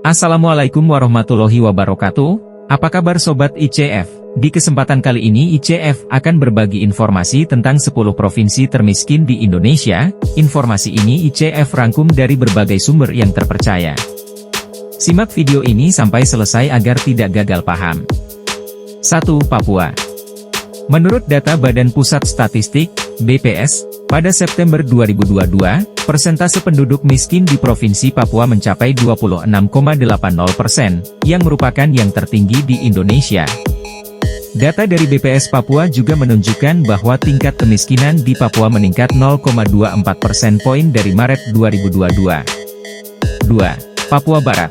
Assalamualaikum warahmatullahi wabarakatuh. Apa kabar Sobat ICF? Di kesempatan kali ini ICF akan berbagi informasi tentang 10 provinsi termiskin di Indonesia. Informasi ini ICF rangkum dari berbagai sumber yang terpercaya. Simak video ini sampai selesai agar tidak gagal paham. 1. Papua. Menurut data Badan Pusat Statistik, BPS, pada September 2022, persentase penduduk miskin di Provinsi Papua mencapai 26,80%, yang merupakan yang tertinggi di Indonesia. Data dari BPS Papua juga menunjukkan bahwa tingkat kemiskinan di Papua meningkat 0,24 persen poin dari Maret 2022. 2. Papua Barat.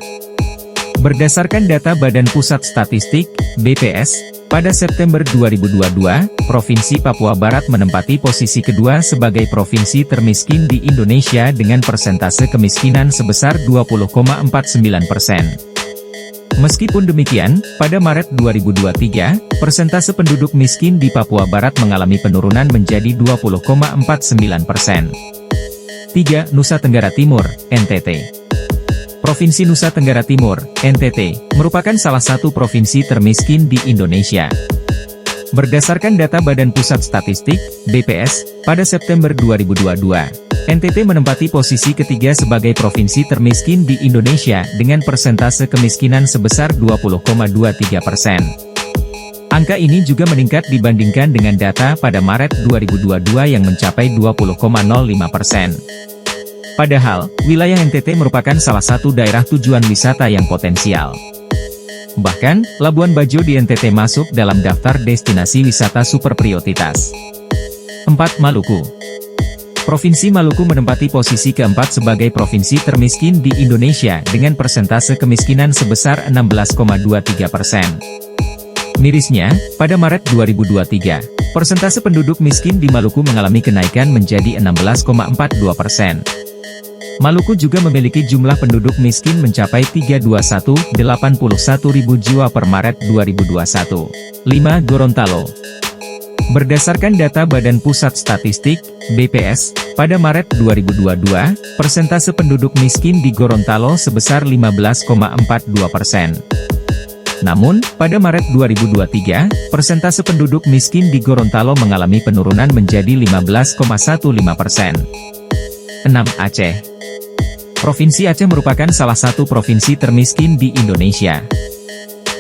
Berdasarkan data Badan Pusat Statistik, BPS, pada September 2022, Provinsi Papua Barat menempati posisi kedua sebagai provinsi termiskin di Indonesia dengan persentase kemiskinan sebesar 20,49%. Meskipun demikian, pada Maret 2023, persentase penduduk miskin di Papua Barat mengalami penurunan menjadi 20,49%. 3. Nusa Tenggara Timur, NTT. Provinsi Nusa Tenggara Timur, NTT, merupakan salah satu provinsi termiskin di Indonesia. Berdasarkan data Badan Pusat Statistik, BPS, pada September 2022, NTT menempati posisi ketiga sebagai provinsi termiskin di Indonesia dengan persentase kemiskinan sebesar 20,23%. Angka ini juga meningkat dibandingkan dengan data pada Maret 2022 yang mencapai 20,05%. Padahal, wilayah NTT merupakan salah satu daerah tujuan wisata yang potensial. Bahkan, Labuan Bajo di NTT masuk dalam daftar destinasi wisata super prioritas. 4. Maluku. Provinsi Maluku menempati posisi keempat sebagai provinsi termiskin di Indonesia dengan persentase kemiskinan sebesar 16,23%. Mirisnya, pada Maret 2023, persentase penduduk miskin di Maluku mengalami kenaikan menjadi 16,42%. Maluku juga memiliki jumlah penduduk miskin mencapai 321.081.000 jiwa per Maret 2021. 5. Gorontalo. Berdasarkan data Badan Pusat Statistik, BPS, pada Maret 2022, persentase penduduk miskin di Gorontalo sebesar 15,42%. Namun, pada Maret 2023, persentase penduduk miskin di Gorontalo mengalami penurunan menjadi 15,15%. 6. Aceh. Provinsi Aceh merupakan salah satu provinsi termiskin di Indonesia.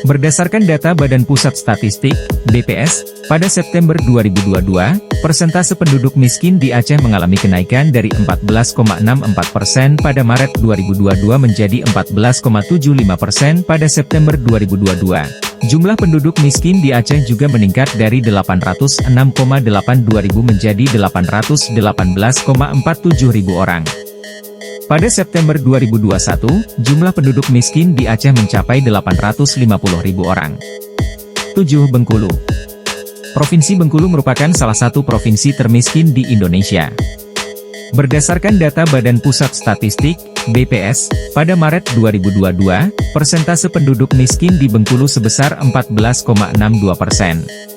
Berdasarkan data Badan Pusat Statistik, BPS, pada September 2022, persentase penduduk miskin di Aceh mengalami kenaikan dari 14,64% pada Maret 2022 menjadi 14,75% pada September 2022. Jumlah penduduk miskin di Aceh juga meningkat dari 806,82.000 menjadi 818,47.000 orang. Pada September 2021, jumlah penduduk miskin di Aceh mencapai 850.000 orang. 7. Bengkulu. Provinsi Bengkulu merupakan salah satu provinsi termiskin di Indonesia. Berdasarkan data Badan Pusat Statistik, BPS, pada Maret 2022, persentase penduduk miskin di Bengkulu sebesar 14,62%.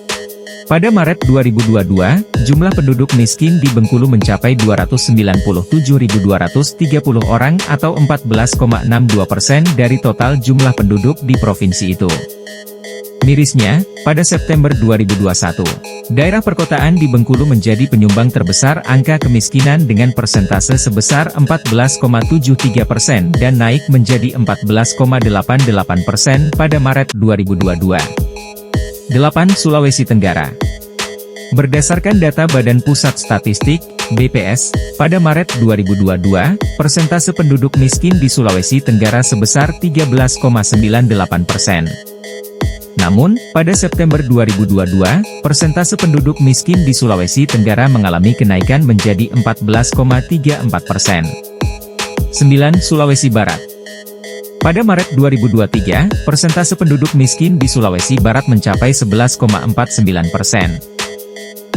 Pada Maret 2022, jumlah penduduk miskin di Bengkulu mencapai 297.230 orang atau 14,62% dari total jumlah penduduk di provinsi itu. Mirisnya, pada September 2021, daerah perkotaan di Bengkulu menjadi penyumbang terbesar angka kemiskinan dengan persentase sebesar 14,73% dan naik menjadi 14,88% pada Maret 2022. 8. Sulawesi Tenggara. Berdasarkan data Badan Pusat Statistik, BPS, pada Maret 2022, persentase penduduk miskin di Sulawesi Tenggara sebesar 13,98%. Namun, pada September 2022, persentase penduduk miskin di Sulawesi Tenggara mengalami kenaikan menjadi 14,34%. 9. Sulawesi Barat. Pada Maret 2023, persentase penduduk miskin di Sulawesi Barat mencapai 11,49%.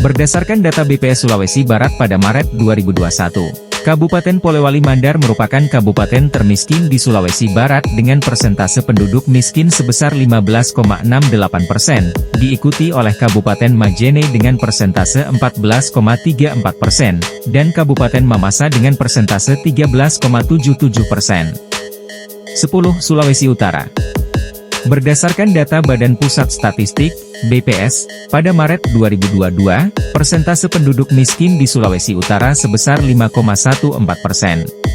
Berdasarkan data BPS Sulawesi Barat pada Maret 2021, Kabupaten Polewali Mandar merupakan kabupaten termiskin di Sulawesi Barat dengan persentase penduduk miskin sebesar 15,68%, diikuti oleh Kabupaten Majene dengan persentase 14,34%, dan Kabupaten Mamasa dengan persentase 13,77%. 10. Sulawesi Utara. Berdasarkan data Badan Pusat Statistik, BPS, pada Maret 2022, persentase penduduk miskin di Sulawesi Utara sebesar 5,14%.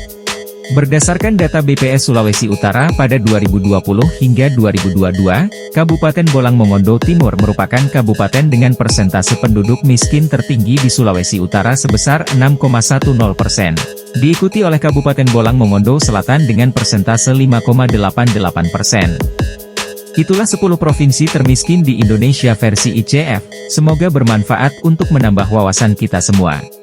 Berdasarkan data BPS Sulawesi Utara pada 2020 hingga 2022, Kabupaten Bolang Mongondo Timur merupakan kabupaten dengan persentase penduduk miskin tertinggi di Sulawesi Utara sebesar 6,10%. Diikuti oleh Kabupaten Bolang Mongondo Selatan dengan persentase 5,88%. Itulah 10 provinsi termiskin di Indonesia versi ICF, semoga bermanfaat untuk menambah wawasan kita semua.